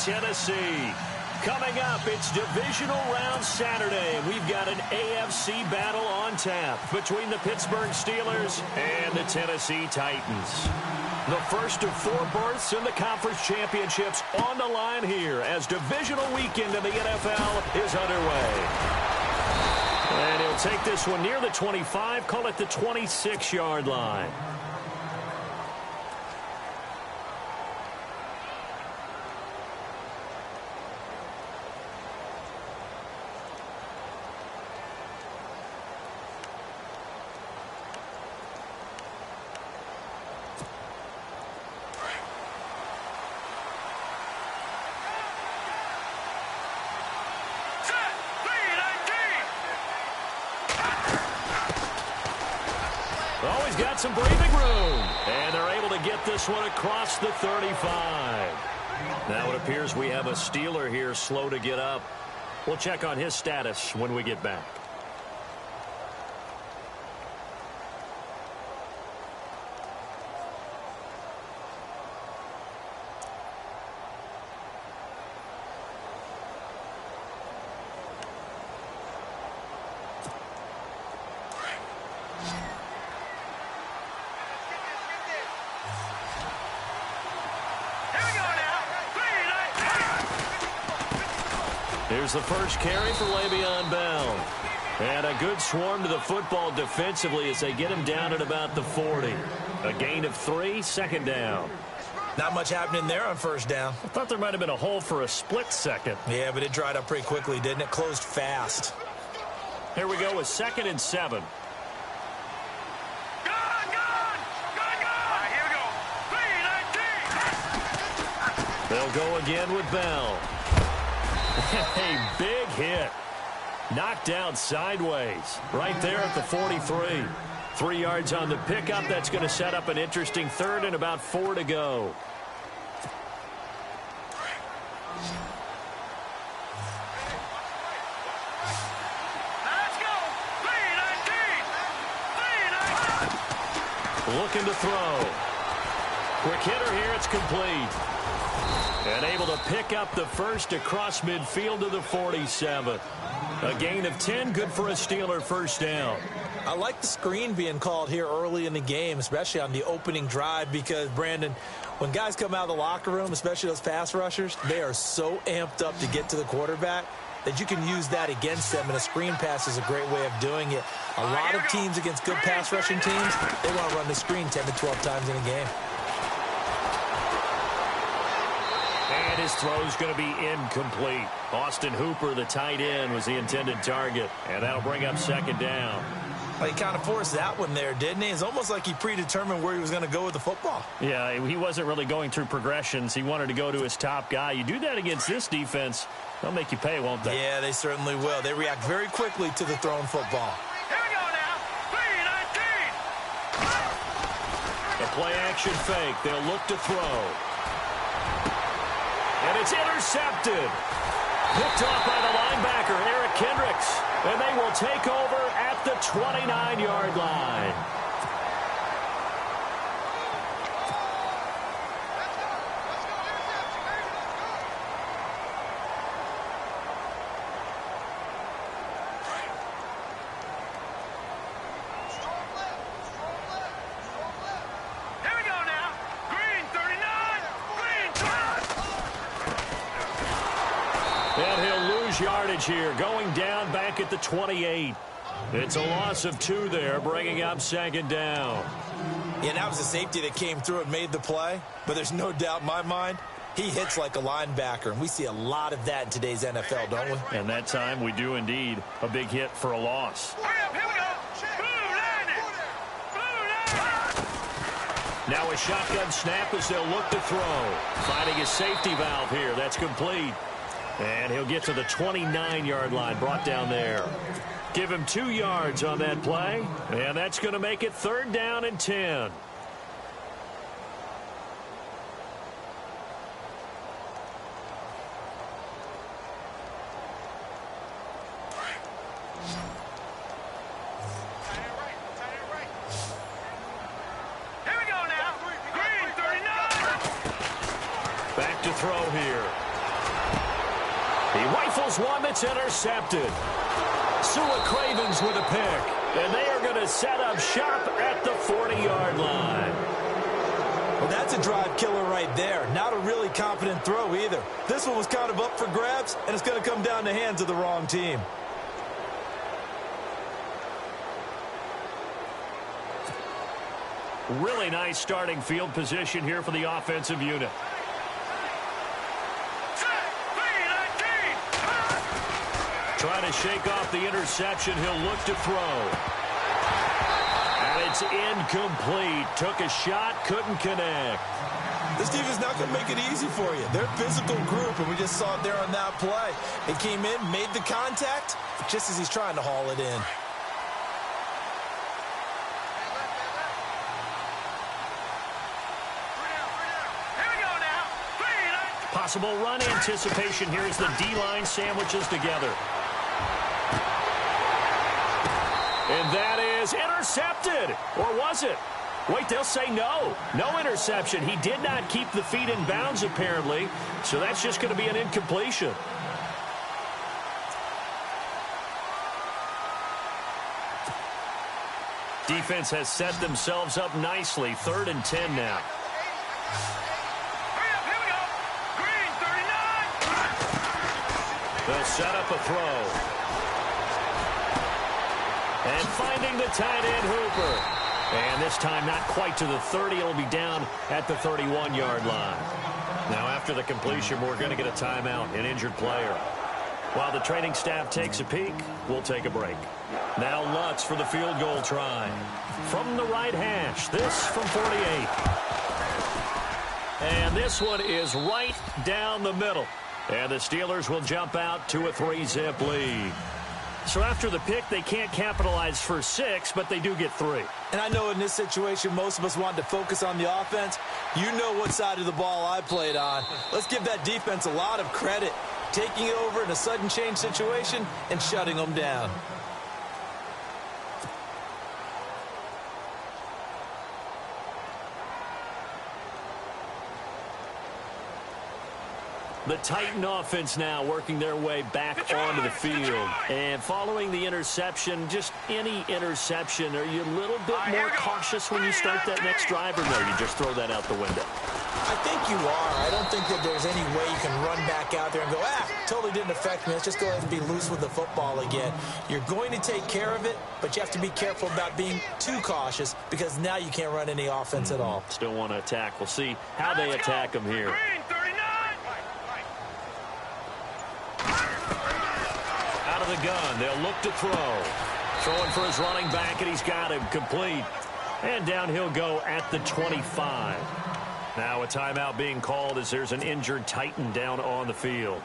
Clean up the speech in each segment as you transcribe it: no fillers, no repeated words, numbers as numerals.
Tennessee. Coming up, it's Divisional Round Saturday. We've got an AFC battle on tap between the Pittsburgh Steelers and the Tennessee Titans. The first of 4 berths in the conference championships on the line here as Divisional weekend in the NFL is underway. And he'll take this one near the 25, call it the 26-yard line. Always got some breathing room. And they're able to get this one across the 35. Now it appears we have a Steeler here slow to get up. We'll check on his status when we get back. Here's the first carry for Le'Veon Bell. And a good swarm to the football defensively as they get him down at about the 40. A gain of 3, second down. Not much happening there on first down. I thought there might have been a hole for a split second. Yeah, but it dried up pretty quickly, didn't it? Closed fast. Here we go with 2nd and 7. They'll go again with Bell. A big hit. Knocked out sideways. Right there at the 43. 3 yards on the pickup. That's going to set up an interesting third and about 4 to go. Looking to throw. Quick hitter here. It's complete. And able to pick up the first across midfield to the 47. A gain of 10, good for a Steeler first down. I like the screen being called here early in the game, especially on the opening drive, because, Brandon, when guys come out of the locker room, especially those pass rushers, they are so amped up to get to the quarterback that you can use that against them, and a screen pass is a great way of doing it. A lot of teams against good pass rushing teams, they want to run the screen 10 to 12 times in a game. And his throw's going to be incomplete. Austin Hooper, the tight end, was the intended target. And that'll bring up second down. Well, he kind of forced that one there, didn't he? It's almost like he predetermined where he was going to go with the football. Yeah, he wasn't really going through progressions. He wanted to go to his top guy. You do that against this defense, they'll make you pay, won't they? Yeah, they certainly will. They react very quickly to the thrown football. Here we go now. 3-19. A play action fake. They'll look to throw. And it's intercepted. Picked off by the linebacker, Eric Kendricks. And they will take over at the 29-yard line. Yardage here, going down back at the 28. It's a loss of 2 there, bringing up second down. Yeah, that was a safety that came through and made the play, but there's no doubt in my mind, he hits like a linebacker, and we see a lot of that in today's NFL, don't we? And that time we do indeed. A big hit for a loss. Here we go. Now a shotgun snap as they'll look to throw. Finding a safety valve here. That's complete. And he'll get to the 29-yard line, brought down there. Give him 2 yards on that play, and that's going to make it 3rd down and 10. Here we go now. Green 39. Back to throw here. He rifles one that's intercepted. Sua Cravens with a pick. And they are going to set up shop at the 40-yard line. Well, that's a drive killer right there. Not a really confident throw either. This one was kind of up for grabs, and it's going to come down the hands of the wrong team. Really nice starting field position here for the offensive unit. Trying to shake off the interception. He'll look to throw. And it's incomplete. Took a shot, couldn't connect. This team is not going to make it easy for you. They're a physical group, and we just saw it there on that play. He came in, made the contact, just as he's trying to haul it in. Possible run anticipation here as the D-line sandwiches together. And that is intercepted. Or was it? Wait, they'll say no. No interception. He did not keep the feet in bounds, apparently. So that's just going to be an incompletion. Defense has set themselves up nicely. 3rd and 10 now. They'll set up a throw. And finding the tight end, Hooper. And this time not quite to the 30. It'll be down at the 31-yard line. Now after the completion, we're going to get a timeout, an injured player. While the training staff takes a peek, we'll take a break. Now Lutz for the field goal try. From the right hash, this from 48. And this one is right down the middle. And the Steelers will jump out to a 3-zip lead. So after the pick, they can't capitalize for 6, but they do get 3. And I know in this situation, most of us wanted to focus on the offense. You know what side of the ball I played on. Let's give that defense a lot of credit, taking it over in a sudden change situation and shutting them down. The Titan offense now working their way back onto the field. And following the interception, just any interception, are you a little bit more cautious when you start that next drive, or no, you just throw that out the window? I think you are. I don't think that there's any way you can run back out there and go, totally didn't affect me. Let's just go ahead and be loose with the football again. You're going to take care of it, but you have to be careful about being too cautious because now you can't run any offense at all. Still want to attack. We'll see how they attack them here. Out of the gun, they'll look to throw. Throwing for his running back, and he's got him complete. And down he'll go at the 25. Now a timeout being called as there's an injured Titan down on the field.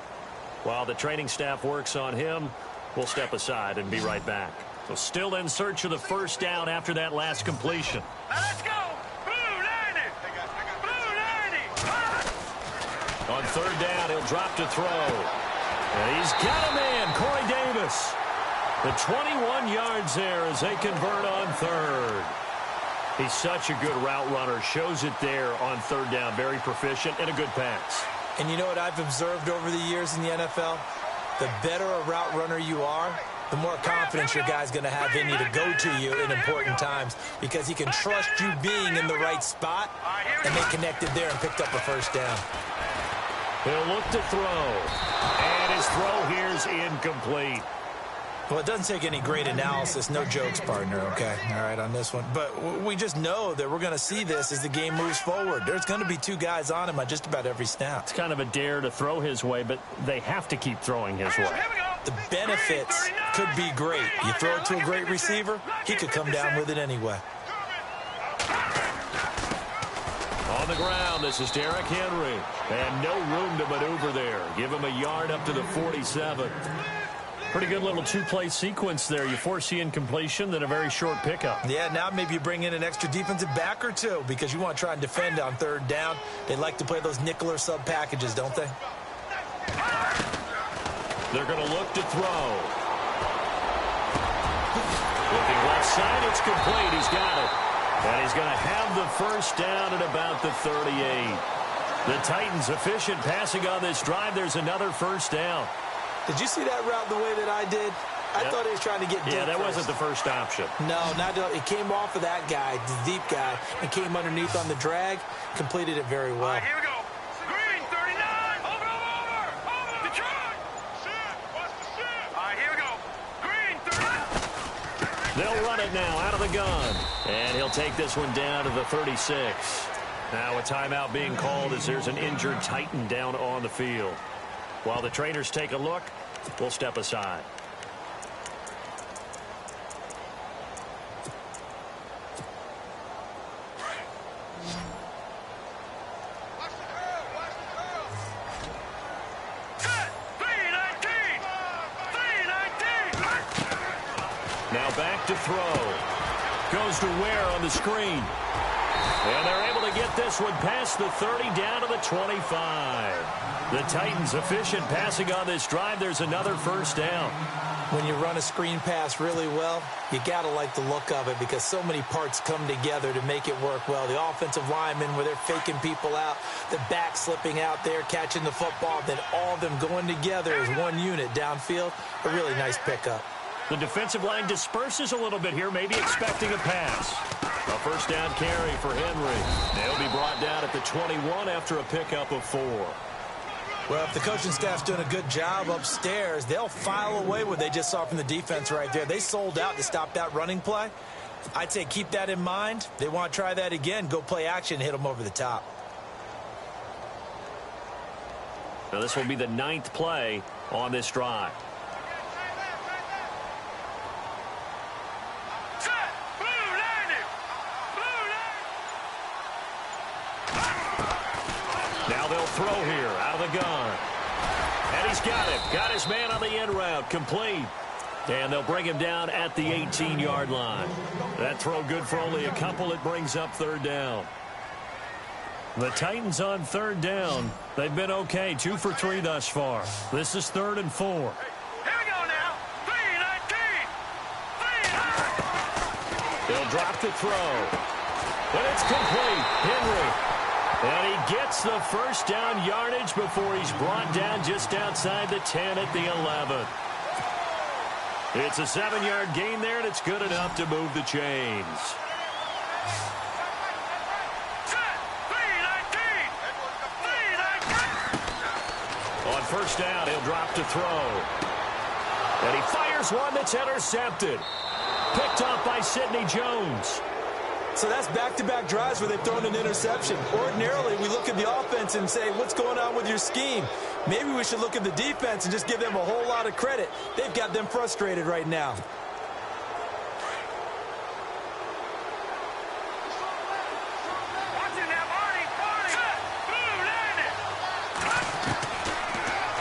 While the training staff works on him, we'll step aside and be right back. So still in search of the first down after that last completion. Let's go! Blue 90! Blue 90! On 3rd down, he'll drop to throw. And he's got a man, Corey Davis. The 21 yards there as they convert on 3rd. He's such a good route runner. Shows it there on 3rd down. Very proficient and a good pass. And you know what I've observed over the years in the NFL? The better a route runner you are, the more confidence your guy's going to have in you to go to you in important times because he can trust you being in the right spot, and they connected there and picked up a first down. He'll look to throw. And his throw here's incomplete. Well, it doesn't take any great analysis. No jokes, partner, okay? All right, on this one. But we just know that we're going to see this as the game moves forward. There's going to be 2 guys on him on just about every snap. It's kind of a dare to throw his way, but they have to keep throwing his way. The benefits could be great. You throw it to a great receiver, he could come down with it anyway. On the ground, this is Derrick Henry. And no room to maneuver there. Give him a yard up to the 47. Pretty good little 2-play sequence there. You foresee incompletion, then a very short pickup. Yeah, now maybe you bring in an extra defensive back or 2 because you want to try and defend on 3rd down. They like to play those nickel or sub packages, don't they? They're going to look to throw. Looking left side, it's complete. He's got it. And he's going to have the first down at about the 38. The Titans efficient passing on this drive. There's another first down. Did you see that route the way that I did? I thought he was trying to get deep. Yeah, that first. wasn't the first option. No, not at all. It came off of that guy, the deep guy, and came underneath on the drag. Completed it very well. All right, here we go. Green, 39. Over. Detroit. Shit. Watch the shit. All right, here we go. Green, 39. They'll run it now out of the gun. And he'll take this one down to the 36. Now a timeout being called as there's an injured Titan down on the field. While the trainers take a look, we'll step aside. Now back to throw. Goes to Ware on the screen. And they're able to get this one past the 30 down to the 25. The Titans efficient passing on this drive. There's another first down. When you run a screen pass really well, you got to like the look of it because so many parts come together to make it work well. The offensive linemen where they're faking people out, the back slipping out there, catching the football, then all of them going together as one unit downfield. A really nice pickup. The defensive line disperses a little bit here, maybe expecting a pass. A first down carry for Henry. They'll be brought down at the 21 after a pickup of 4. Well, if the coaching staff's doing a good job upstairs, they'll file away what they just saw from the defense right there. They sold out to stop that running play. I'd say keep that in mind. They want to try that again. Go play action, hit them over the top. Now this will be the 9th play on this drive. Now they'll throw here out of the gun. And he's got it. Got his man on the in route. Complete. And they'll bring him down at the 18-yard line. That throw good for only a couple. It brings up 3rd down. The Titans on 3rd down. They've been okay. 2 for 3 thus far. This is 3rd and 4. Here we go now. 3-19. They'll drop the throw. And it's complete. Henry. And he gets the first down yardage before he's brought down just outside the 10 at the 11. It's a 7-yard gain there, and it's good enough to move the chains. On first down, he'll drop to throw. And he fires one that's intercepted. Picked off by Sidney Jones. So that's back-to-back drives where they've thrown an interception. Ordinarily, we look at the offense and say, what's going on with your scheme? Maybe we should look at the defense and just give them a whole lot of credit. They've got them frustrated right now.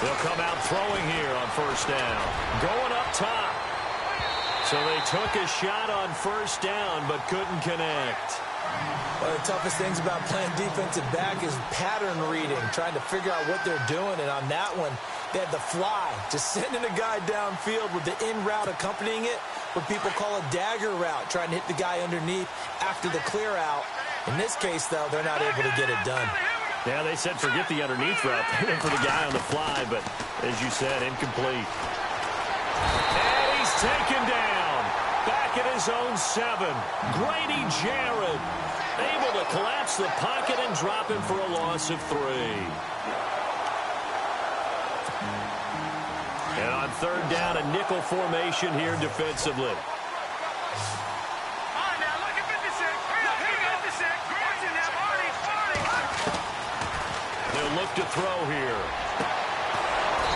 They'll come out throwing here on first down. Going up top. So they took a shot on first down, but couldn't connect. One of the toughest things about playing defensive back is pattern reading, trying to figure out what they're doing. And on that one, they had the fly, just sending a guy downfield with the in route accompanying it, what people call a dagger route, trying to hit the guy underneath after the clear out. In this case, though, they're not able to get it done. Yeah, they said forget the underneath route. They went for the guy on the fly, but as you said, incomplete. And he's taken down. Back at his own 7. Grady Jarrett able to collapse the pocket and drop him for a loss of 3. And on third down, a nickel formation here defensively. They'll look to throw here.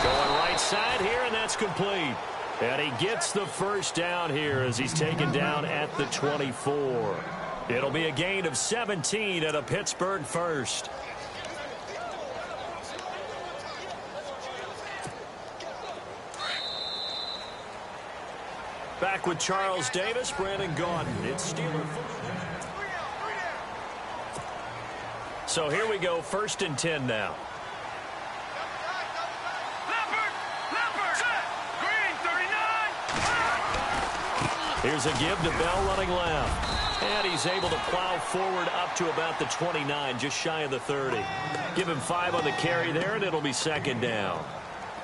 Going right side here, and that's complete. And he gets the first down here as he's taken down at the 24. It'll be a gain of 17 and a Pittsburgh first. Back with Charles Davis, Brandon Gaudin. It's Steeler. So here we go, 1st and 10 now. Here's a give to Bell running left. And he's able to plow forward up to about the 29, just shy of the 30. Give him 5 on the carry there, and it'll be 2nd down.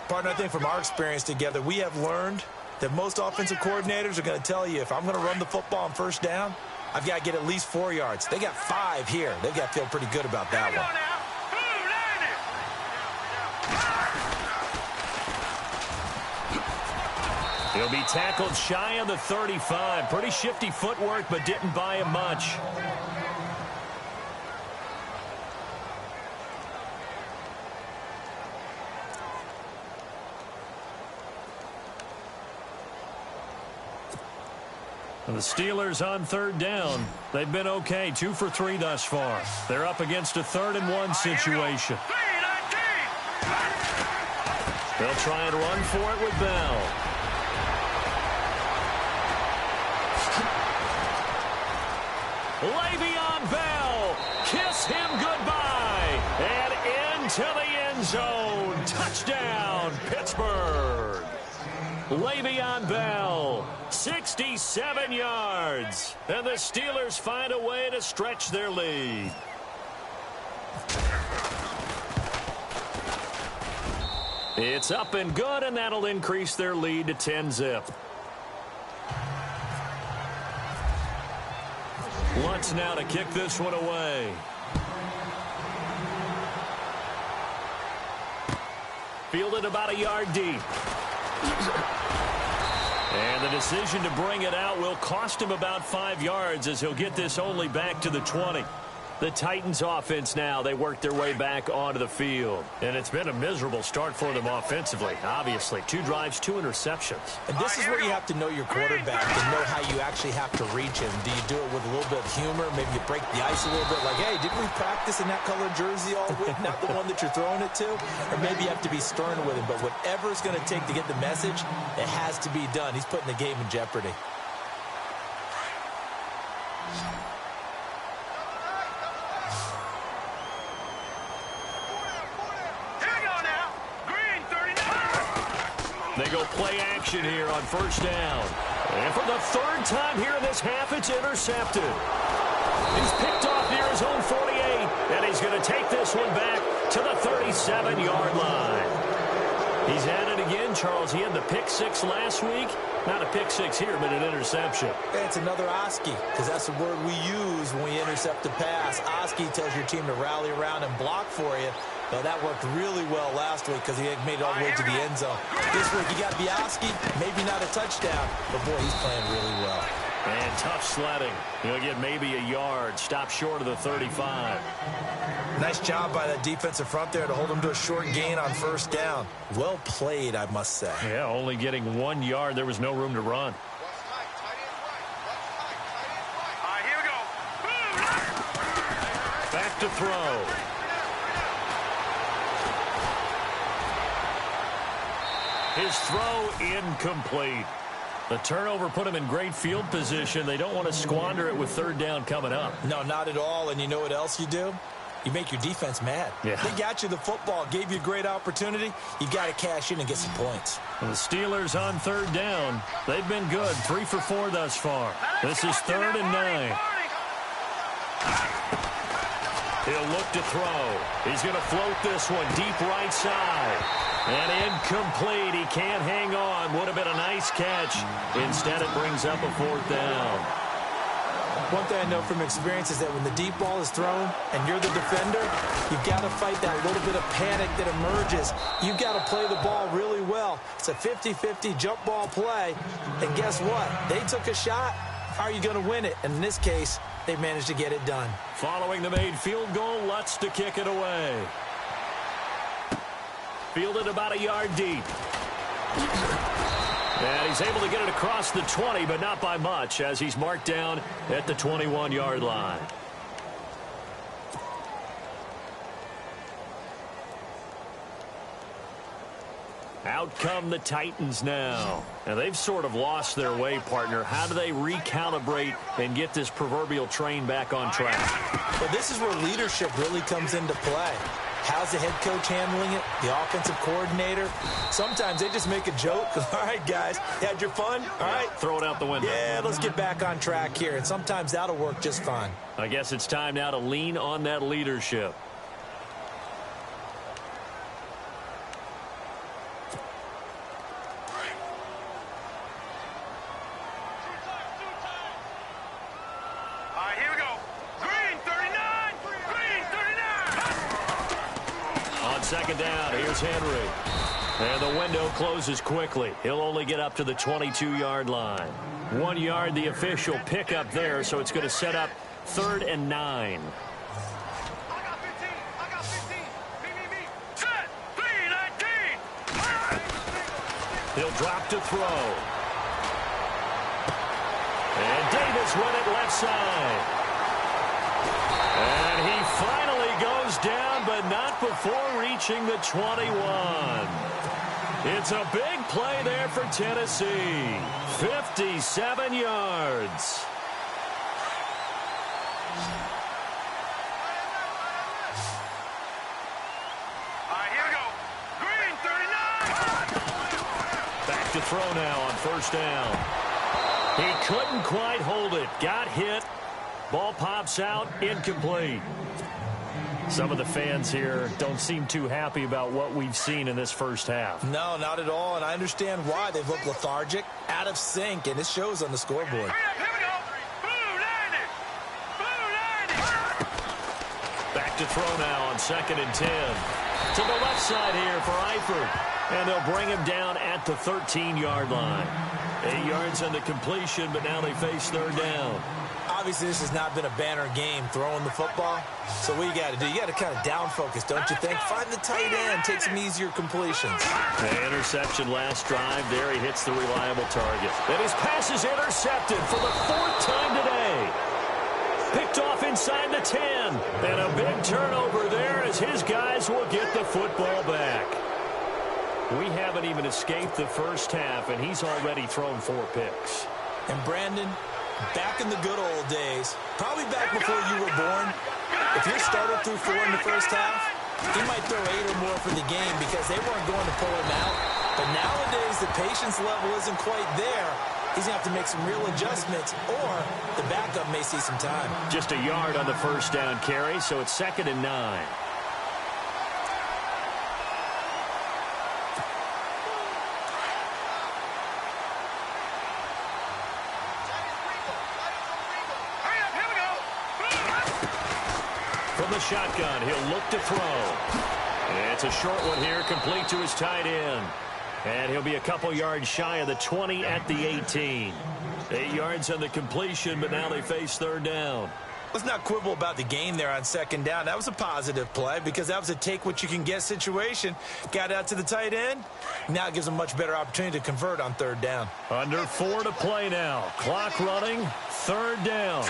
Partner, I think from our experience together, we have learned that most offensive coordinators are going to tell you, if I'm going to run the football on first down, I've got to get at least 4 yards. They got 5 here. They've got to feel pretty good about that one. He'll be tackled shy of the 35. Pretty shifty footwork, but didn't buy him much. And the Steelers on third down. They've been okay, 2 for 3 thus far. They're up against a 3rd and 1 situation. They'll try and run for it with Bell. Le'Veon Bell, kiss him goodbye, and into the end zone. Touchdown, Pittsburgh. Le'Veon Bell, 67 yards, and the Steelers find a way to stretch their lead. It's up and good, and that'll increase their lead to 10-zip. Lutz now to kick this one away. Fielded about a yard deep. And the decision to bring it out will cost him about 5 yards, as he'll get this only back to the 20. The Titans offense now, they work their way back onto the field. And it's been a miserable start for them offensively. Obviously, 2 drives, 2 interceptions. And this is where you have to know your quarterback and know how you actually have to reach him. Do you do it with a little bit of humor? Maybe you break the ice a little bit, like, hey, didn't we practice in that color jersey all week? Not the one that you're throwing it to? Or maybe you have to be stern with him. But whatever it's going to take to get the message, it has to be done. He's putting the game in jeopardy. They go play action here on first down. And for the 3rd time here in this half, it's intercepted. He's picked off near his own 48, and he's going to take this one back to the 37-yard line. He's at it again, Charles. He had the pick 6 last week. Not a pick 6 here, but an interception. It's another Oski, because that's the word we use when we intercept a pass. Oski tells your team to rally around and block for you. Well, that worked really well last week because he made it all the way to the end zone. This week, you got Oski, maybe not a touchdown, but boy, he's playing really well. And tough sledding. He'll get maybe a yard, stop short of the 35. Nice job by that defensive front there to hold him to a short gain on first down. Well played, I must say. Yeah, only getting 1 yard. There was no room to run. Here we go. Back to throw. His throw incomplete. The turnover put him in great field position. They don't want to squander it with 3rd down coming up. No, not at all. And you know what else you do? You make your defense mad. Yeah. They got you the football, gave you a great opportunity. You got to cash in and get some points. Well, the Steelers on 3rd down. They've been good, 3 for 4 thus far. This is 3rd and 9. He'll look to throw. He's going to float this one deep right side. And incomplete. He can't hang on. Would have been a nice catch. Instead, it brings up a 4th down. One thing I know from experience is that when the deep ball is thrown and you're the defender, you've got to fight that little bit of panic that emerges. You've got to play the ball really well. It's a 50-50 jump ball play. And guess what? They took a shot. How are you going to win it? And in this case, they managed to get it done. Following the made field goal, Lutz to kick it away. Fielded about a yard deep. And he's able to get it across the 20, but not by much, as he's marked down at the 21-yard line. Out come the Titans now. And they've sort of lost their way, partner. How do they recalibrate and get this proverbial train back on track? Well, this is where leadership really comes into play. How's the head coach handling it? The offensive coordinator? Sometimes they just make a joke. All right, guys, you had your fun? All right. Throw it out the window. Yeah, let's get back on track here. And sometimes that'll work just fine. I guess it's time now to lean on that leadership. second down. Here's Henry. And the window closes quickly. He'll only get up to the 22-yard line. 1 yard, the official pickup there, so it's going to set up 3rd and 9. He'll drop to throw. And Davis with it left side. And he finally goes down, but not before reaching the 21. It's a big play there for Tennessee. 57 yards. To throw now on first down. He couldn't quite hold it. Got hit. Ball pops out. Incomplete. Some of the fans here don't seem too happy about what we've seen in this first half. No, not at all, and I understand why. They've looked lethargic, out of sync, and it shows on the scoreboard. Here we go. Blue 90. Blue 90. Back to throw now on 2nd and 10. To the left side here for Eifert. And they'll bring him down at the 13-yard line. 8 yards on the completion, but now they face 3rd down. Obviously, this has not been a banner game throwing the football. So what you got to do, you got to kind of down focus, don't you think? Find the tight end, take some easier completions. The interception last drive. There he hits the reliable target. And his pass is intercepted for the 4th time today. Picked off inside the 10. And a big turnover there as his guys will get the football back. We haven't even escaped the first half, and he's already thrown 4 picks. And Brandon, back in the good old days, probably back before you were born, if your starter threw 4 in the first half, he might throw 8 or more for the game because they weren't going to pull him out. But nowadays, the patience level isn't quite there. He's going to have to make some real adjustments, or the backup may see some time. Just a yard on the first down carry, so it's 2nd and 9. From the shotgun, he'll look to throw. It's a short one here, complete to his tight end. And he'll be a couple yards shy of the 20 at the 18. 8 yards on the completion, but now they face 3rd down. Let's not quibble about the game there on 2nd down. That was a positive play because that was a take-what-you-can-get situation. Got out to the tight end. Now it gives them a much better opportunity to convert on 3rd down. Under 4 to play now. Clock running, 3rd down.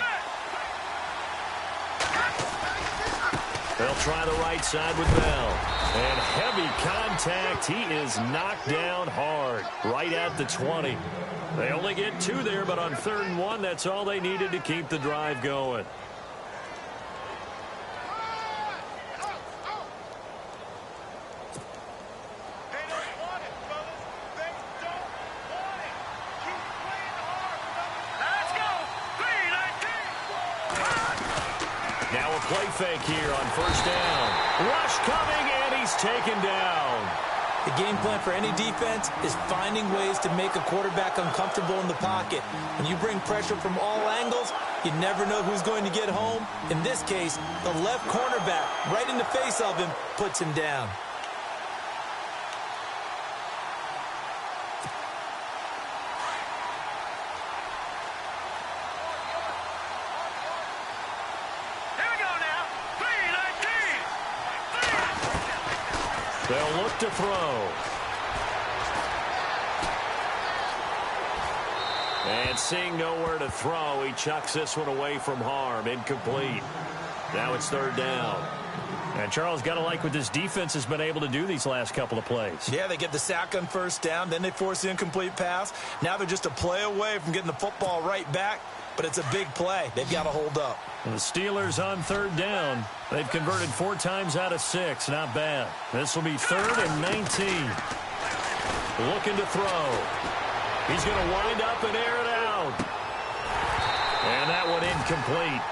They'll try the right side with Bell. And heavy contact. He is knocked down hard right at the 20. They only get 2 there, but on 3rd and 1, that's all they needed to keep the drive going. Now a play fake here on first down. Rush coming, and he's taken down. The game plan for any defense is finding ways to make a quarterback uncomfortable in the pocket. When you bring pressure from all angles, you never know who's going to get home. In this case, the left cornerback, right in the face of him, puts him down. They'll look to throw. And seeing nowhere to throw, he chucks this one away from harm. Incomplete. Now it's 3rd down. And Charles, got to like what this defense has been able to do these last couple of plays. Yeah, they get the sack on first down, then they force the incomplete pass. Now they're just a play away from getting the football right back, but it's a big play. They've got to hold up. And the Steelers on 3rd down. They've converted 4 times out of 6. Not bad. This will be 3rd and 19. Looking to throw. He's going to wind up and air it out. And that one incomplete.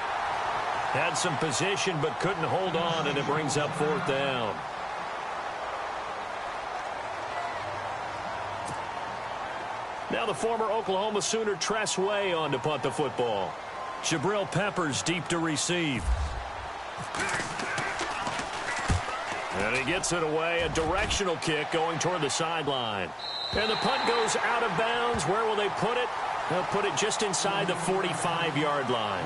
Had some position but couldn't hold on, and it brings up 4th down. Now the former Oklahoma Sooner Tress Way on to punt the football. Jabril Peppers deep to receive. And he gets it away, a directional kick going toward the sideline. And the punt goes out of bounds. Where will they put it? They'll put it just inside the 45-yard line.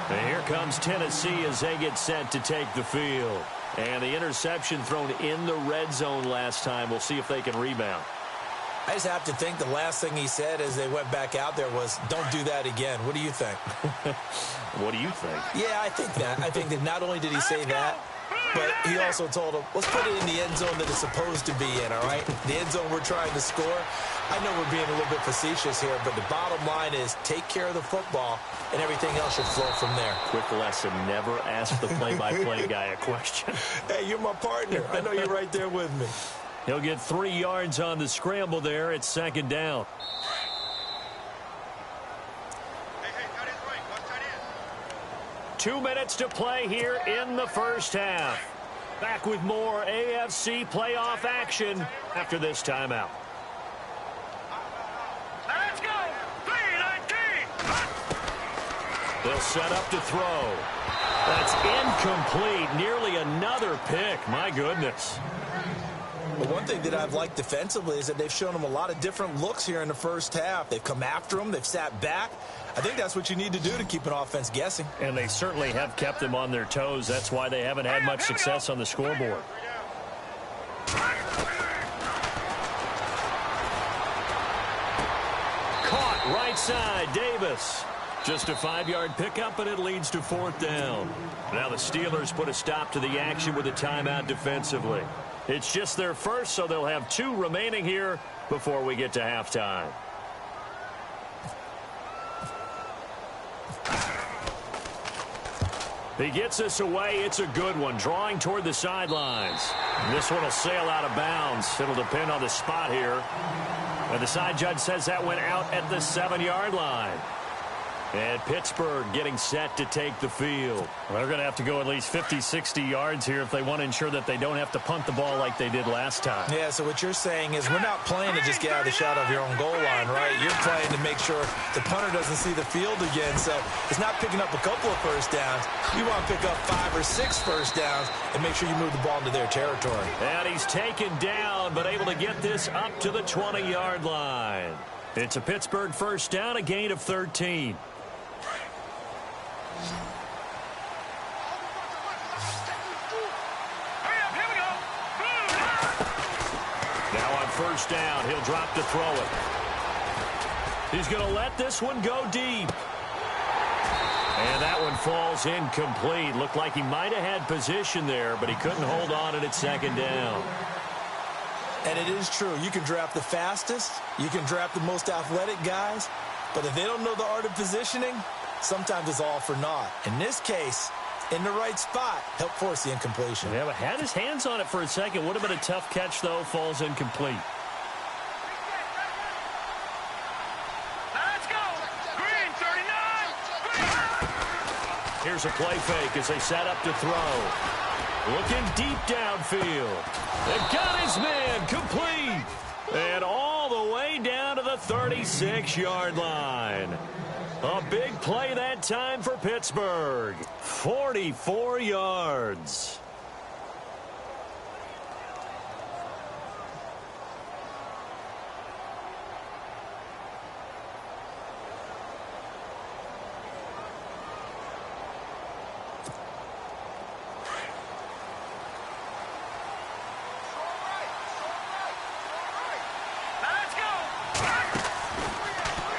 And here comes Tennessee as they get set to take the field. And the interception thrown in the red zone last time. We'll see if they can rebound. I just have to think the last thing he said as they went back out there was, don't do that again. What do you think? What do you think? Yeah, I think that. I think that not only did he say that, but he also told him, let's put it in the end zone that it's supposed to be in, all right? The end zone we're trying to score. I know we're being a little bit facetious here, but the bottom line is take care of the football, and everything else should flow from there. Quick lesson, never ask the play-by-play guy a question. Hey, you're my partner. I know you're right there with me. He'll get 3 yards on the scramble there at second down. Hey, tight end's right. Watch tight end. 2 minutes to play here in the first half. Back with more AFC playoff action after this timeout. Let's go. 3-19. They'll set up to throw. That's incomplete. Nearly another pick. My goodness. But one thing that I've liked defensively is that they've shown them a lot of different looks here in the first half. They've come after them. They've sat back. I think that's what you need to do to keep an offense guessing. And they certainly have kept them on their toes. That's why they haven't had much success on the scoreboard. Caught right side, Davis. Just a 5-yard pickup, and it leads to 4th down. Now the Steelers put a stop to the action with a timeout defensively. It's just their first, so they'll have 2 remaining here before we get to halftime. He gets us away. It's a good one, drawing toward the sidelines. This one will sail out of bounds. It'll depend on the spot here. And the side judge says that went out at the 7-yard line. And Pittsburgh getting set to take the field. Well, they're going to have to go at least 50, 60 yards here if they want to ensure that they don't have to punt the ball like they did last time. Yeah, so what you're saying is we're not playing to just get out of the shot of your own goal line, right? You're playing to make sure the punter doesn't see the field again. So it's not picking up a couple of first downs. You want to pick up 5 or 6 first downs and make sure you move the ball into their territory. And he's taken down, but able to get this up to the 20-yard line. It's a Pittsburgh first down, a gain of 13. Now on first down, he'll drop to throw it. He's going to let this one go deep. And that one falls incomplete. Looked like he might have had position there, but he couldn't hold on at second down. And it is true. You can draft the fastest. You can draft the most athletic guys. But if they don't know the art of positioning, sometimes it's all for naught. In this case, in the right spot, helped force the incompletion. Yeah, but had his hands on it for a second. Would have been a tough catch, though. Falls incomplete. Let's go. Green 39. Here's a play fake as they set up to throw. Looking deep downfield. They got his man complete. And all the way down to the 36-yard line. A big play that time for Pittsburgh. 44 yards.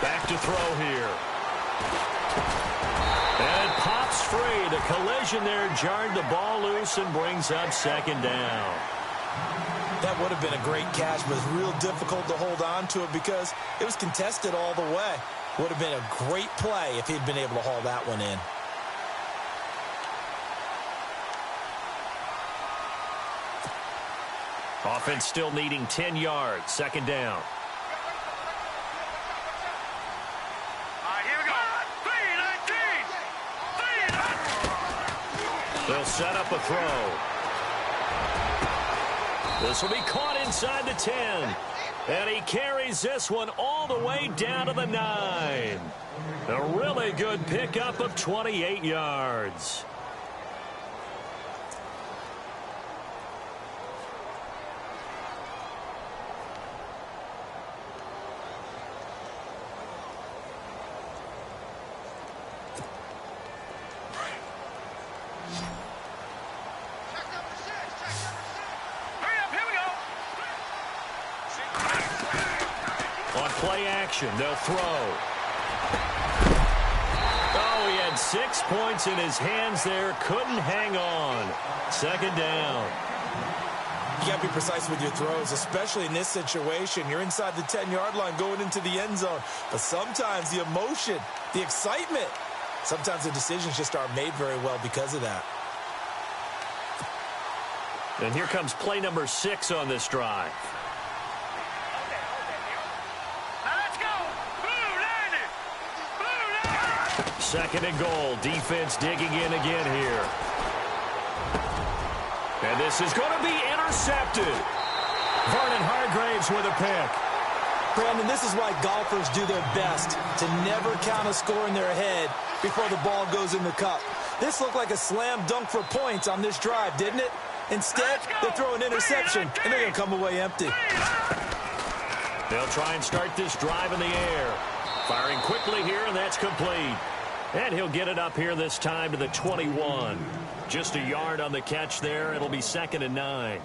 Back to throw here. And it pops free. The collision there jarred the ball loose and brings up second down. That would have been a great catch, but it's real difficult to hold on to it because it was contested all the way. Would have been a great play if he'd been able to haul that one in. Offense still needing 10 yards. Second down. They'll set up a throw. This will be caught inside the 10. And he carries this one all the way down to the 9. A really good pickup of 28 yards. On play action, they'll throw. Oh, he had 6 points in his hands there. Couldn't hang on. Second down. You got to be precise with your throws, especially in this situation. You're inside the 10-yard line going into the end zone. But sometimes the emotion, the excitement, sometimes the decisions just aren't made very well because of that. And here comes play number 6 on this drive. Second and goal. Defense digging in again here. And this is going to be intercepted. Vernon Hargraves with a pick. Brandon, this is why golfers do their best to never count a score in their head before the ball goes in the cup. This looked like a slam dunk for points on this drive, didn't it? Instead, they throw an interception, and they're going to come away empty. They'll try and start this drive in the air. Firing quickly here, and that's complete. And he'll get it up here this time to the 21. Just a yard on the catch there. It'll be 2nd and 9.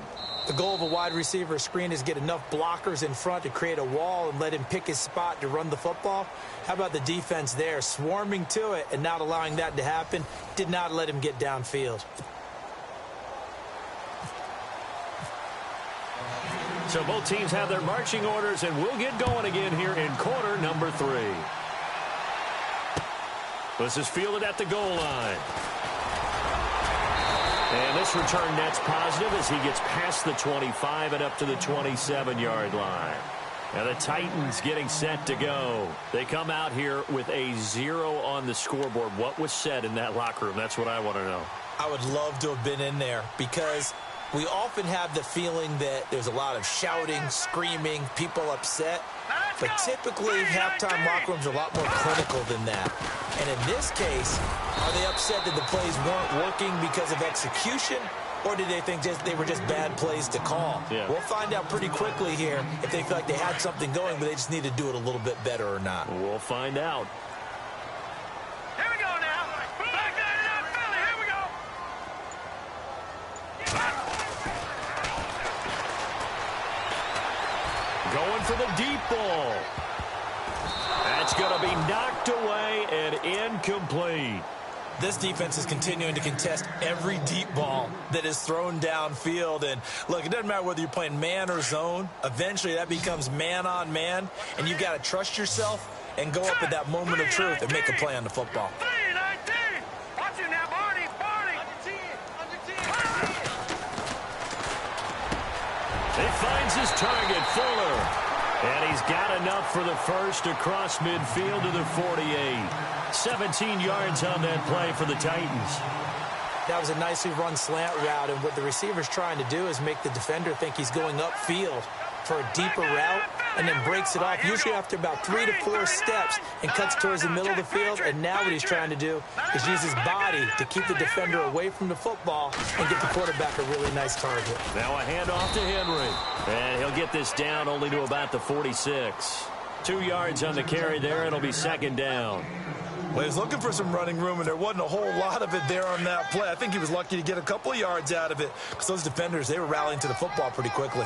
The goal of a wide receiver screen is get enough blockers in front to create a wall and let him pick his spot to run the football. How about the defense there, swarming to it and not allowing that to happen? Did not let him get downfield. So both teams have their marching orders, and we'll get going again here in quarter number 3. This is fielded at the goal line. And this return net's positive as he gets past the 25 and up to the 27-yard line. And the Titans getting set to go. They come out here with a 0 on the scoreboard. What was said in that locker room? That's what I want to know. I would love to have been in there because we often have the feeling that there's a lot of shouting, screaming, people upset. But typically, halftime locker rooms are a lot more clinical than that. And in this case, are they upset that the plays weren't working because of execution? Or did they think they were just bad plays to call? Yeah. We'll find out pretty quickly here if they feel like they had something going, but they just need to do it a little bit better or not. We'll find out. Here we go now. Back that it up, Philly. Here we go. Going for the deep ball. That's going to be knocked away and incomplete. This defense is continuing to contest every deep ball that is thrown downfield. And, look, it doesn't matter whether you're playing man or zone. Eventually, that becomes man-on-man, and you've got to trust yourself and go up at that moment of truth and make a play on the football. 3-19. Watch it now, Barney. Barney. He finds his target, Fuller. And he's got enough for the first across midfield to the 48. 17 yards on that play for the Titans. That was a nicely run slant route, and what the receiver's trying to do is make the defender think he's going upfield for a deeper route and then breaks it off, usually after about 3 to 4 steps, and cuts towards the middle of the field. And now what he's trying to do is use his body to keep the defender away from the football and get the quarterback a really nice target. Now a handoff to Henry. And he'll get this down only to about the 46. 2 yards on the carry there. It'll be 2nd down. Well, he was looking for some running room, and there wasn't a whole lot of it there on that play. I think he was lucky to get a couple of yards out of it because those defenders, they were rallying to the football pretty quickly.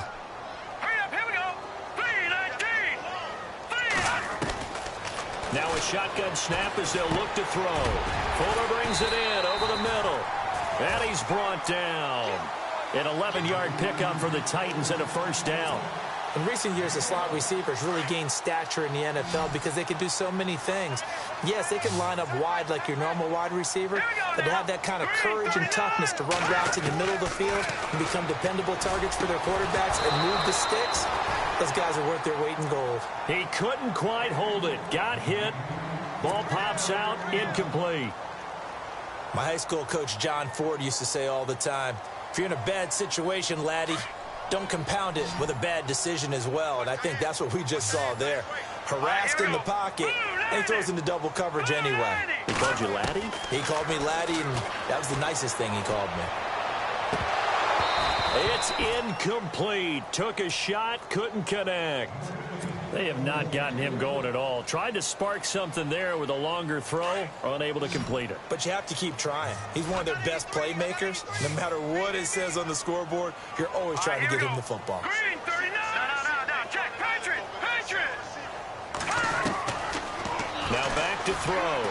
Hurry up, here we go. 3-19. Now a shotgun snap as they'll look to throw. Fuller brings it in over the middle. And he's brought down. An 11-yard pickup for the Titans and a first down. In recent years, the slot receivers really gained stature in the NFL because they can do so many things. Yes, they can line up wide like your normal wide receiver, but to have that kind of courage and toughness to run routes in the middle of the field and become dependable targets for their quarterbacks and move the sticks, those guys are worth their weight in gold. He couldn't quite hold it. Got hit. Ball pops out. Incomplete. My high school coach, John Ford, used to say all the time, if you're in a bad situation, laddie, don't compound it with a bad decision as well. And I think that's what we just saw there. Harassed in the pocket, and he throws into double coverage anyway. He called you laddie? He called me laddie, and that was the nicest thing he called me. It's incomplete. Took a shot, couldn't connect. They have not gotten him going at all. Tried to spark something there with a longer throw, unable to complete it. But you have to keep trying. He's one of their best playmakers. No matter what it says on the scoreboard, you're always trying to get him the football. Green, 39. No. Check. Patriot. throw.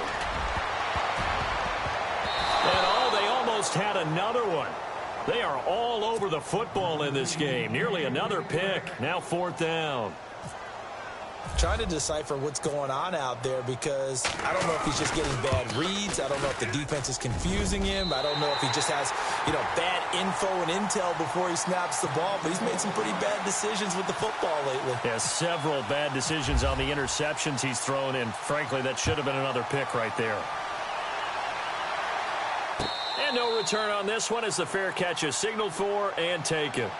And they almost had another one. They are all over the football in this game. Nearly another pick. Now 4th down. Trying to decipher what's going on out there because I don't know if he's just getting bad reads. I don't know if the defense is confusing him. I don't know if he just has, bad info and intel before he snaps the ball. But he's made some pretty bad decisions with the football lately. Yeah, several bad decisions on the interceptions he's thrown in. Frankly, that should have been another pick right there. And no return on this one as the fair catch is signaled for and taken.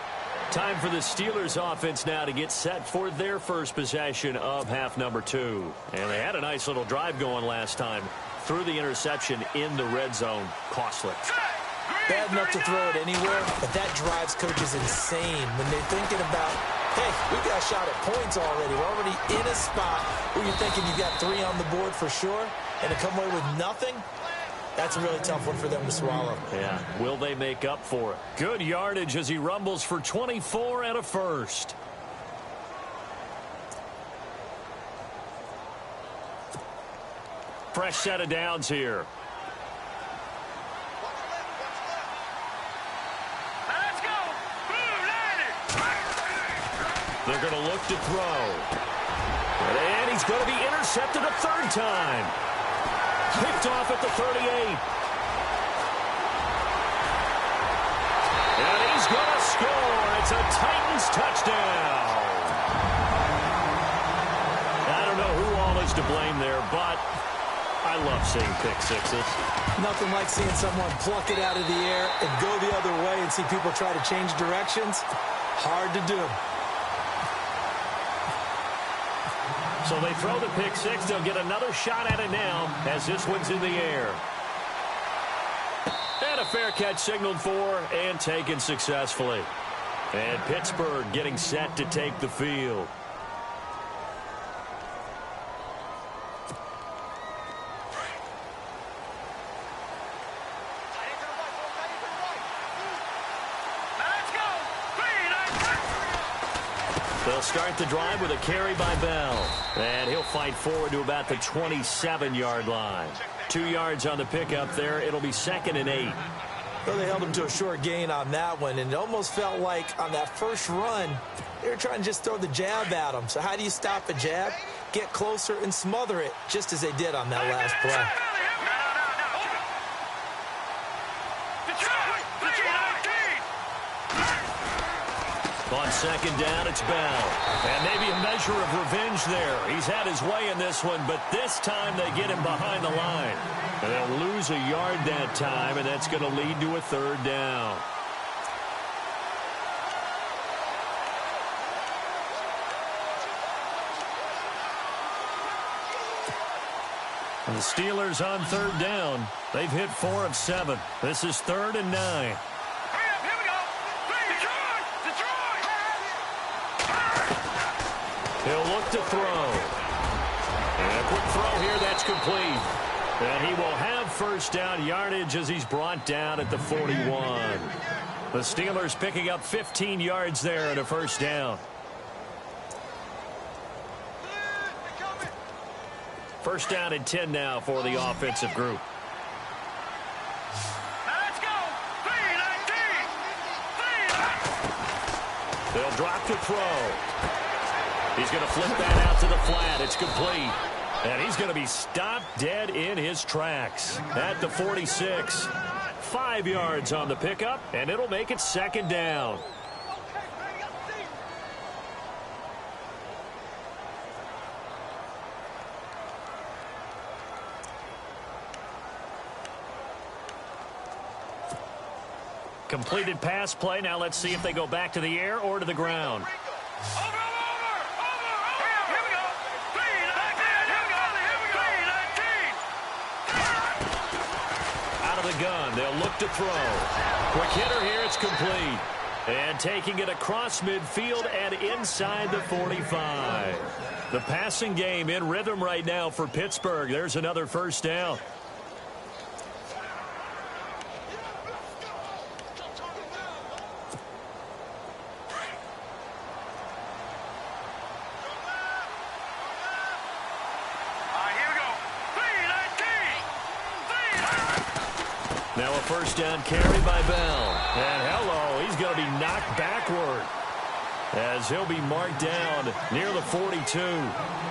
Time for the Steelers offense now to get set for their first possession of half number 2. And they had a nice little drive going last time. Threw the interception in the red zone. Costly. Bad enough to throw it anywhere, but that drives coaches insane when they're thinking about, hey, we got a shot at points already. We're already in a spot where you're thinking you got 3 on the board for sure, and to come away with nothing, that's a really tough one for them to swallow. Yeah, will they make up for it? Good yardage as he rumbles for 24 and a first. Fresh set of downs here. Let's go. Boom, They're going to look to throw. And he's going to be intercepted a 3rd time. Picked off at the 38. And he's going to score. It's a Titans touchdown. I don't know who all is to blame there, but I love seeing pick sixes. Nothing like seeing someone pluck it out of the air and go the other way and see people try to change directions. Hard to do. So they throw the pick 6. They'll get another shot at it now as this one's in the air. And a fair catch signaled for and taken successfully. And Pittsburgh getting set to take the field. They'll start the drive with a carry by Bell. And he'll fight forward to about the 27-yard line. 2 yards on the pickup there. It'll be 2nd and 8. Well, they held him to a short gain on that one, and it almost felt like on that first run, they were trying to just throw the jab at him. So how do you stop a jab? Get closer and smother it, just as they did on that last play. On 2nd down, it's Bell. And maybe a measure of revenge there. He's had his way in this one, but this time they get him behind the line. And they'll lose a yard that time, and that's going to lead to a 3rd down. And the Steelers on 3rd down. They've hit 4 of 7. This is 3rd and 9. He'll look to throw. And a quick throw here, that's complete. And he will have 1st down yardage as he's brought down at the 41. The Steelers picking up 15 yards there at a 1st down. 1st down and 10 now for the offensive group. Let's go. 3-19. They'll drop to throw. He's going to flip that out to the flat. It's complete. And he's going to be stopped dead in his tracks at the 46. 5 yards on the pickup, and it'll make it 2nd down. Completed pass play. Now let's see if they go back to the air or to the ground. The gun. They'll look to throw. Quick hitter here. It's complete. And taking it across midfield and inside the 45. The passing game in rhythm right now for Pittsburgh. There's another 1st down. Now a first down carry by Bell. And hello, he's going to be knocked backward as he'll be marked down near the 42.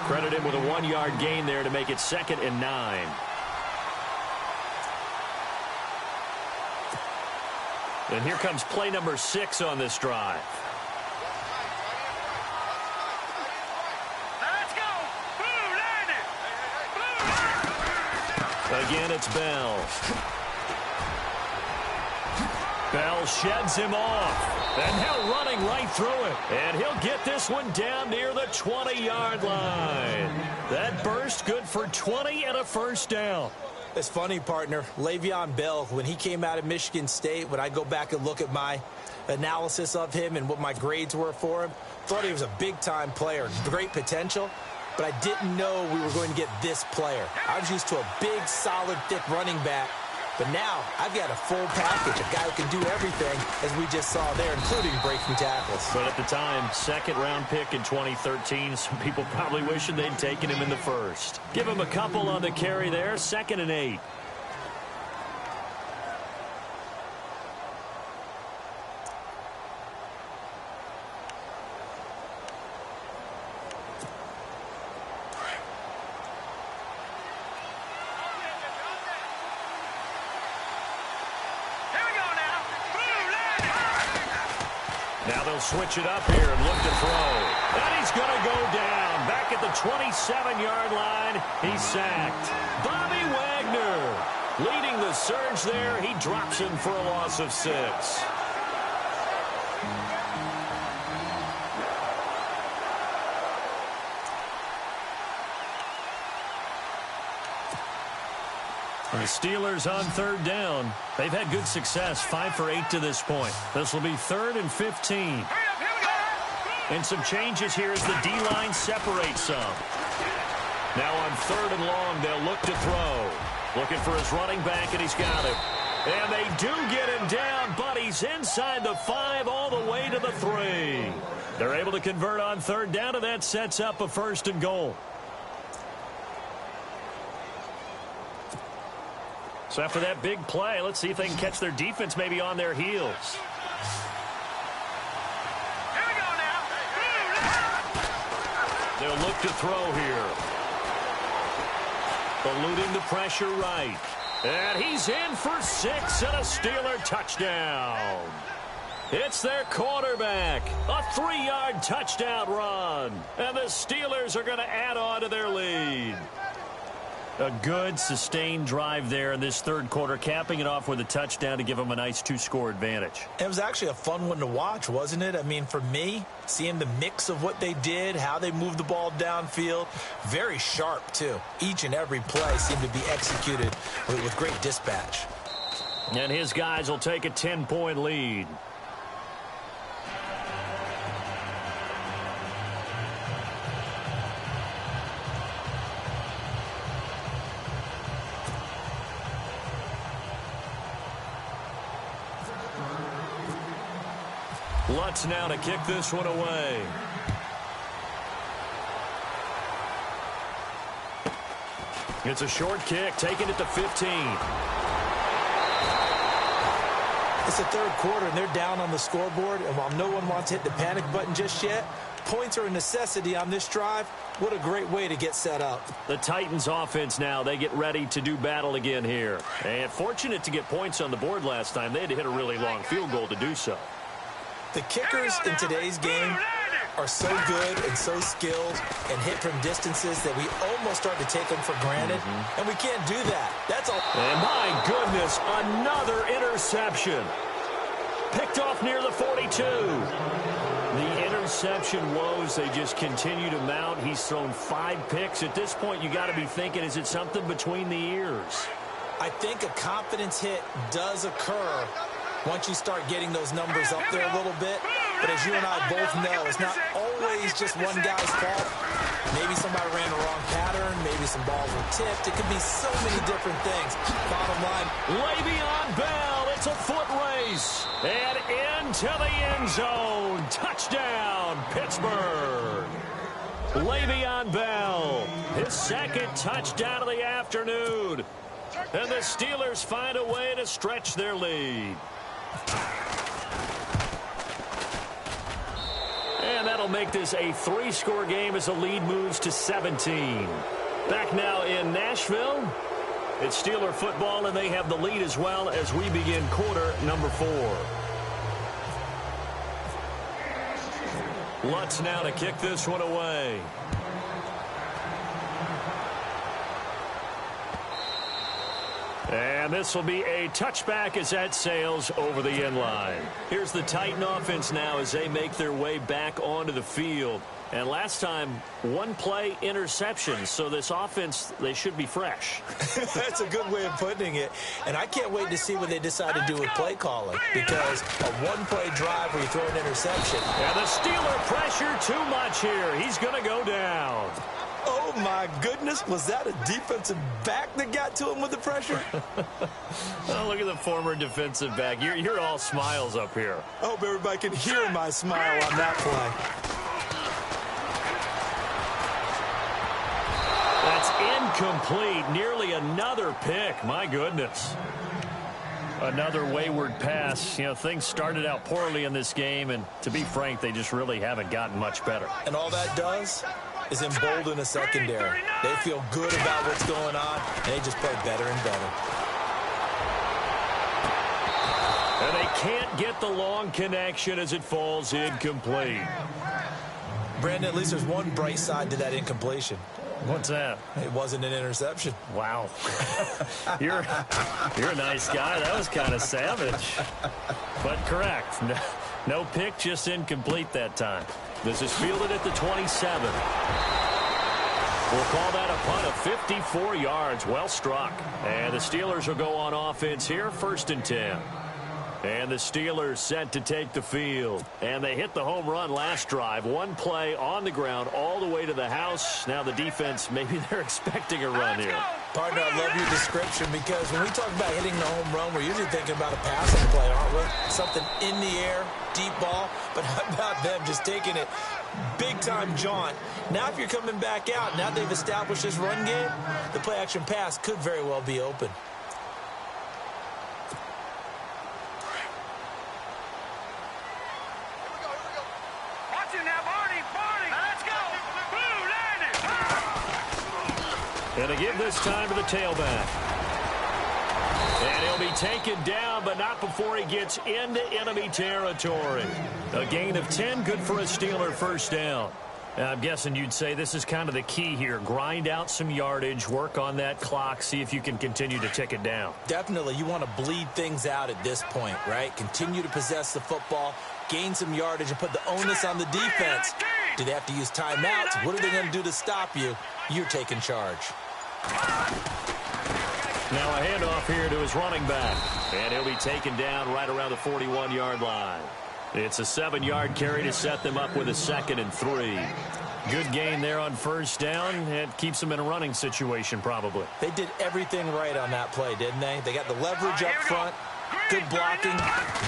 Credit him with a 1-yard gain there to make it 2nd and 9. And here comes play number 6 on this drive. Let's go. Blue, land it. Again, it's Bell. Bell sheds him off. And now running right through it. And he'll get this one down near the 20-yard line. That burst good for 20 and a first down. It's funny, partner. Le'Veon Bell, when he came out of Michigan State, when I go back and look at my analysis of him and what my grades were for him, thought he was a big-time player, great potential, but I didn't know we were going to get this player. I was used to a big, solid, thick running back, but now I've got a full package, a guy who can do everything, as we just saw there, including breaking tackles. But at the time, 2nd-round pick in 2013, some people probably wishing they'd taken him in the 1st. Give him a couple on the carry there, 2nd and 8. Now they'll switch it up here and look to throw. And he's going to go down. Back at the 27-yard line, he's sacked. Bobby Wagner leading the surge there. He drops him for a loss of 6. The Steelers on 3rd down. They've had good success, 5 for 8 to this point. This will be 3rd and 15. And some changes here as the D-line separates some. Now on 3rd and long, they'll look to throw. Looking for his running back, and he's got it. And they do get him down, but he's inside the 5 all the way to the 3. They're able to convert on 3rd down, and that sets up a 1st and goal. So after that big play, let's see if they can catch their defense maybe on their heels. Here we go now. They'll look to throw here. Eluding the pressure right. And he's in for 6 and a Steeler touchdown. It's their quarterback. A 3-yard touchdown run. And the Steelers are going to add on to their lead. A good, sustained drive there in this 3rd quarter, capping it off with a touchdown to give them a nice 2-score advantage. It was actually a fun one to watch, wasn't it? I mean, for me, seeing the mix of what they did, how they moved the ball downfield, very sharp, too. Each and every play seemed to be executed with great dispatch. And his guys will take a 10-point lead. Lutz now to kick this one away. It's a short kick, taking it to 15. It's the 3rd quarter, and they're down on the scoreboard. And while no one wants to hit the panic button just yet, points are a necessity on this drive. What a great way to get set up. The Titans offense now, they get ready to do battle again here. And fortunate to get points on the board last time. They had to hit a really long field goal to do so. The kickers in today's game are so good and so skilled and hit from distances that we almost start to take them for granted, and we can't do that. That's all. And my goodness, another interception. Picked off near the 42. The interception woes, they just continue to mount. He's thrown 5 picks. At this point, you got to be thinking, is it something between the ears? I think a confidence hit does occur once you start getting those numbers up there a little bit. But as you and I both know, it's not always just one guy's fault. Maybe somebody ran the wrong pattern. Maybe some balls were tipped. It could be so many different things. Bottom line, Le'Veon Bell, it's a foot race. And into the end zone. Touchdown, Pittsburgh. Le'Veon Bell, his 2nd touchdown of the afternoon. And the Steelers find a way to stretch their lead. And that'll make this a 3-score game as the lead moves to 17. Back now in Nashville. It's Steeler football, and they have the lead as well as we begin quarter number 4. Lutz now to kick this one away. And this will be a touchback as that sails over the end line. Here's the Titan offense now as they make their way back onto the field. And last time, 1 play interception. So this offense, they should be fresh. That's a good way of putting it. And I can't wait to see what they decide to do with play calling. Because a 1-play drive where you throw an interception. And the Steeler pressure too much here. He's going to go down. Oh, my goodness. Was that a defensive back that got to him with the pressure? Oh, look at the former defensive back. You're all smiles up here. I hope everybody can hear my smile on that play. That's incomplete. Nearly another pick. My goodness. Another wayward pass. You know, things started out poorly in this game, and to be frank, they just really haven't gotten much better. And all that does is embolden a secondary. They feel good about what's going on, and they just play better and better. And they can't get the long connection as it falls incomplete. Brandon, at least there's one bright side to that incompletion. What's that? It wasn't an interception. Wow. You're a nice guy. That was kind of savage. But correct. No pick, just incomplete that time. This is fielded at the 27. We'll call that a punt of 54 yards. Well struck. And the Steelers will go on offense here, 1st and 10. And the Steelers set to take the field. And they hit the home run last drive. 1 play on the ground all the way to the house. Now the defense, maybe they're expecting a run here. Partner, I love your description because when we talk about hitting the home run, we're usually thinking about a passing play, aren't we? Something in the air, deep ball. But how about them just taking it big-time jaunt? Now if you're coming back out, now they've established this run game, the play-action pass could very well be open. And to give this time to the tailback. And he'll be taken down, but not before he gets into enemy territory. A gain of 10, good for a Steeler 1st down. And I'm guessing you'd say this is kind of the key here. Grind out some yardage, work on that clock, see if you can continue to tick it down. Definitely. You want to bleed things out at this point, right? Continue to possess the football, gain some yardage, and put the onus on the defense. Do they have to use timeouts? What are they going to do to stop you? You're taking charge. Now a handoff here to his running back. And he'll be taken down right around the 41-yard line. It's a 7-yard carry to set them up with a 2nd and 3. Good gain there on 1st down. It keeps them in a running situation probably. They did everything right on that play, didn't they? They got the leverage up front. Good blocking.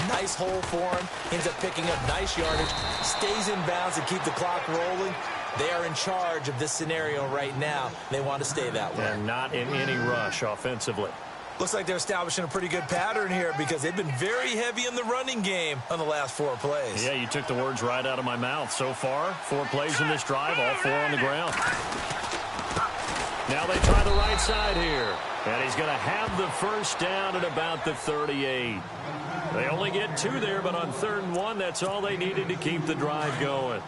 Nice hole for him. Ends up picking up nice yardage. Stays in bounds and keep the clock rolling. They are in charge of this scenario right now. They want to stay that way. And not in any rush offensively. Looks like they're establishing a pretty good pattern here because they've been very heavy in the running game on the last 4 plays. Yeah, you took the words right out of my mouth. So far, 4 plays in this drive, all 4 on the ground. Now they try the right side here. And he's going to have the 1st down at about the 38. They only get 2 there, but on 3rd and 1, that's all they needed to keep the drive going.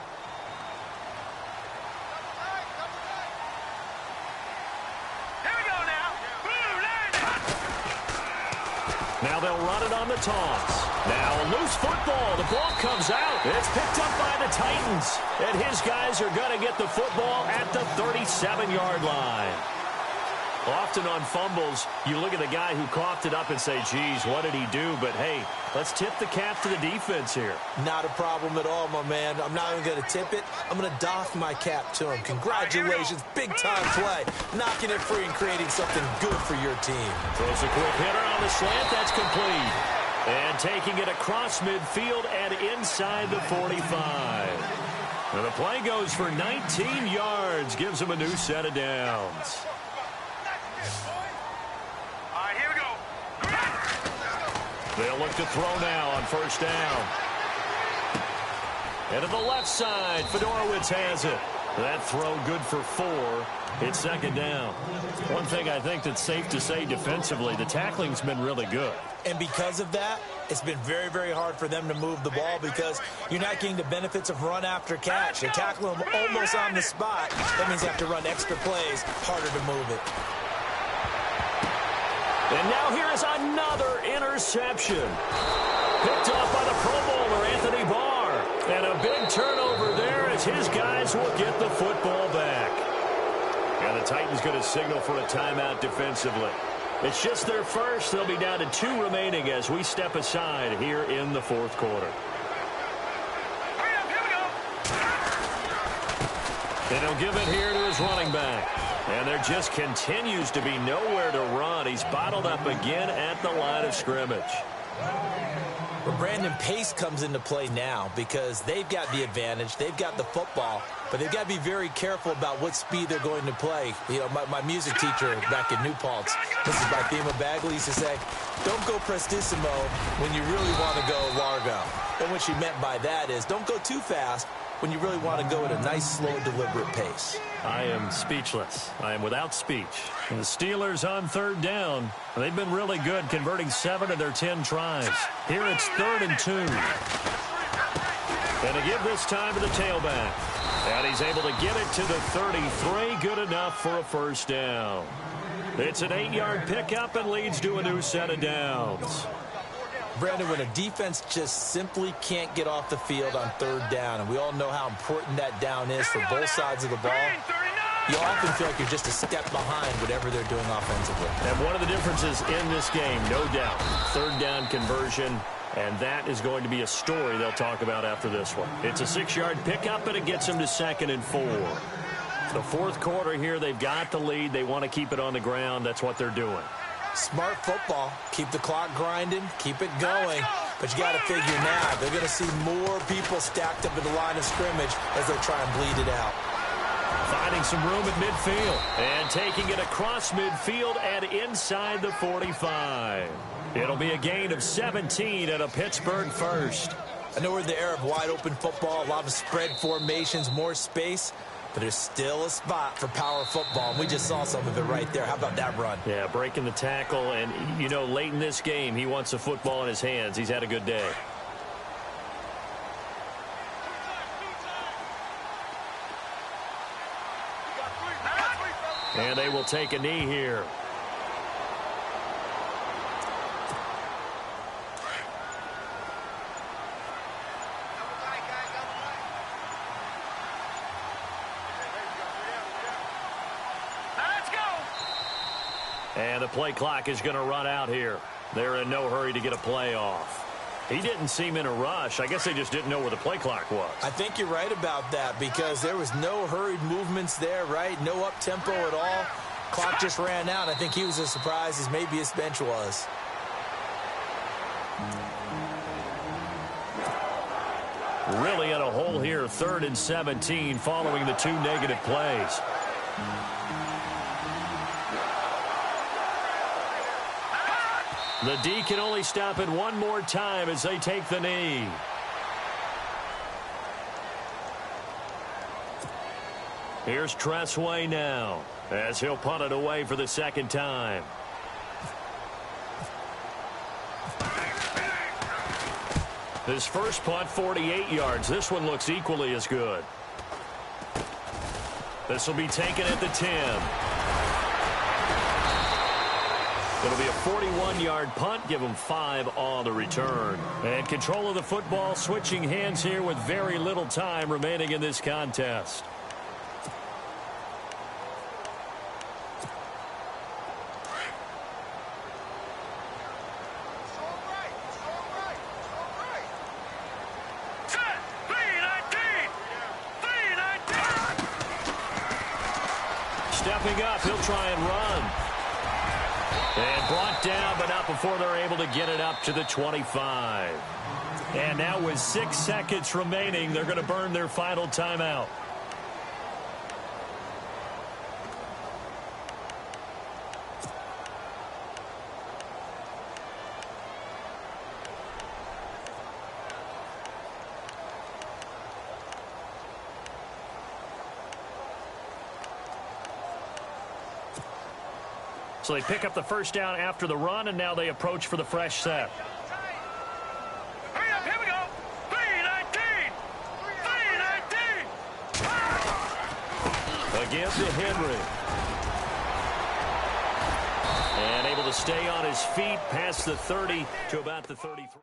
Now they'll run it on the toss. Now a loose football. The ball comes out. It's picked up by the Titans. And his guys are going to get the football at the 37-yard line. Often on fumbles, you look at the guy who coughed it up and say, geez, what did he do? But, hey, let's tip the cap to the defense here. Not a problem at all, my man. I'm not even going to tip it. I'm going to doff my cap to him. Congratulations. Big-time play. Knocking it free and creating something good for your team. Throws a quick hitter on the slant. That's complete. And taking it across midfield and inside the 45. Now the play goes for 19 yards. Gives him a new set of downs. They'll look to throw now on first down. And to the left side, Fedorowicz has it. That throw good for 4. It's second down. One thing I think that's safe to say defensively, the tackling's been really good. And because of that, it's been very, very hard for them to move the ball because you're not getting the benefits of run after catch. You tackle them almost on the spot. That means you have to run extra plays, harder to move it. And now here is another interception. Picked off by the Pro Bowler, Anthony Barr. And a big turnover there as his guys will get the football back. And the Titans going to signal for a timeout defensively. It's just their first. They'll be down to 2 remaining as we step aside here in the fourth quarter. And he'll give it here to his running back. And there just continues to be nowhere to run. He's bottled up again at the line of scrimmage. Well, Brandon, pace comes into play now because they've got the advantage. They've got the football, but they've got to be very careful about what speed they're going to play. You know, my music teacher back in New Paltz, Mrs. Barthema Bagley, used to say, don't go prestissimo when you really want to go largo. And what she meant by that is don't go too fast when you really want to go at a nice, slow, deliberate pace. I am speechless. I am without speech. And the Steelers on third down. They've been really good, converting 7 of their 10 tries. Here it's 3rd and 2. And to give this time to the tailback. And he's able to get it to the 33. Good enough for a first down. It's an 8-yard pickup and leads to a new set of downs. Brandon, when a defense just simply can't get off the field on third down, and we all know how important that down is for both sides of the ball, you often feel like you're just a step behind whatever they're doing offensively. And one of the differences in this game, no doubt, third down conversion, and that is going to be a story they'll talk about after this one. It's a 6-yard pickup, and it gets them to 2nd and 4. The fourth quarter here, they've got the lead. They want to keep it on the ground. That's what they're doing. Smart football. Keep the clock grinding. Keep it going. But you got to figure now, they're going to see more people stacked up at the line of scrimmage as they try and bleed it out. Finding some room at midfield. And taking it across midfield and inside the 45. It'll be a gain of 17 and a Pittsburgh first. I know we're in the era of wide-open football, a lot of spread formations, more space. But there's still a spot for power football, and we just saw some of it right there. How about that run? Yeah, breaking the tackle, and, you know, late in this game, he wants the football in his hands. He's had a good day. And they will take a knee here. And the play clock is going to run out here. They're in no hurry to get a play off. He didn't seem in a rush. I guess they just didn't know where the play clock was. I think you're right about that because there was no hurried movements there, right? No up-tempo at all. Clock just ran out. I think he was as surprised as maybe his bench was. Really in a hole here, 3rd and 17 following the 2 negative plays. The D can only stop it one more time as they take the knee. Here's Tressway now as he'll punt it away for the 2nd time. His first punt, 48 yards. This one looks equally as good. This will be taken at the 10. It'll be a 41-yard punt. Give them 5 on the return. And control of the football switching hands here with very little time remaining in this contest. Stepping up, he'll try and run. And brought down, but not before they're able to get it up to the 25. And now with 6 seconds remaining, they're going to burn their final timeout. So they pick up the first down after the run, and now they approach for the fresh set. Hurry up, here we go. 319. 319. Again to Henry. And able to stay on his feet past the 30 to about the 33.